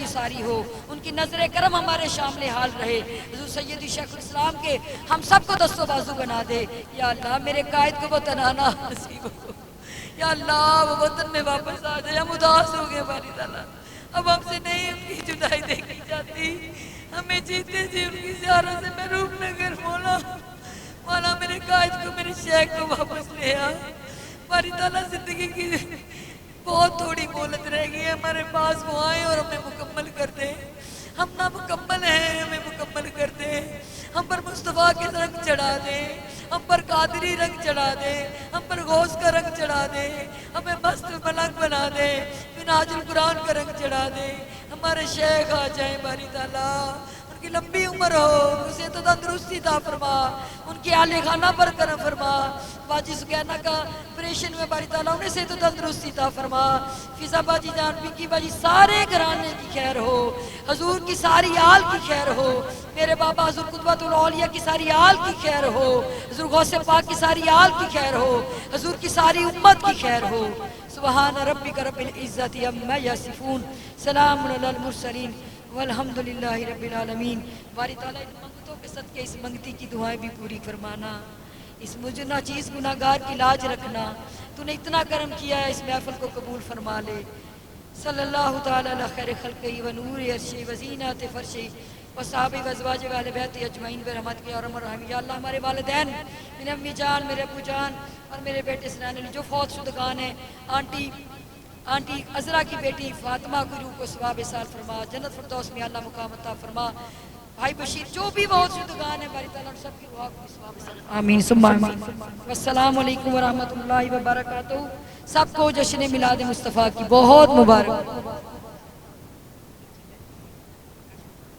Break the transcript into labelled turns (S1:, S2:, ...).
S1: ساری ہو، ان کی نظر کرم ہمارے شامل حال رہے، حضور سیدی شیخ الاسلام کے ہم سب کو دست و بازو بنا دے۔ یا اللہ میرے قائد کو وہ تنہانا نصیب ہو، یا اللہ وہ وطن میں واپس آ جائے، ہم اداس ہو گئے باری تعالیٰ، اب ہم سے نہیں ان کی جدائی دیکھی جاتی، ہمیں جیتے جی ان کی زیارت سے محروم نہ کر مولا، مولا میرے قائد کو میرے شیخ کو واپس لے آ۔ باری تعالیٰ زندگی کی بہت تھوڑی مہلت رہ گئی ہے ہمارے پاس، وہ آئیں اور ہمیں مکمل کر دیں، ہم نہ مکمل ہیں، ہمیں مکمل کر دیں، ہم پر مصطفیٰ کے رنگ چڑھا دیں، ہم پر قادری رنگ چڑھا دیں، ہم پر غوث کا رنگ چڑھا دیں، ہمیں مست ملنگ بنا دیں، منہاج القرآن کا رنگ چڑھا دیں، ہمارے شیخ آ جائیں باری تعالیٰ، ان کی لمبی عمر ہو، اسے تو تندرستی عطا فرما، ان کی اہل خانہ پر کرم فرما، باجی سکینہ کا آپریشن میں باری تعالیٰ انہیں سے تو تندرستی عطا فرما، فضا باجی جان پنکی باجی سارے گھرانے کی خیر ہو، حضور کی ساری آل کی خیر ہو، میرے بابا حضور قدوۃ الاولیاء کی ساری آل کی خیر ہو، حضور غوث پاک کی ساری آل کی خیر ہو، حضور کی ساری امت کی خیر ہو۔ سبحان ربک رب العزت عما یصفون، سلام علی المرسلین والحمدللہ رب العالمین۔ باری تعالیٰ ان منگتوں کے صدقے اس منگتی کی دعائیں بھی پوری فرمانا، اس مجھے ناچیز گناہگار کی لاج رکھنا، تو نے اتنا کرم کیا ہے، اس محفل کو قبول فرما لے۔ صلی اللہ تعالیٰ علی خیر خلقہ و نور عرشہ و زینت فرشہ و صحابہ و ازواج و اہل بیت اجمعین برحمتک یا ارحم الراحمین۔ یا اللہ ہمارے والدین، میرے امی جان، میرے ابو جان اور میرے بیٹے سنان علی جو فوت شدگان ہیں، آنٹی عذرا کی بیٹی فاطمہ کی روح کو ثواب سال فرما، جنت فردوس میں اللہ مقام عطا فرما، بھائی بشیر جو بھی بہت شدگان ہیں باری تعالیٰ سب کی روح کو ثواب سال آمین ثم آمین۔ والسلام علیکم ورحمۃ اللہ وبرکاتہ۔ سب کو جشن میلاد مصطفیٰ کی بہت مبارک۔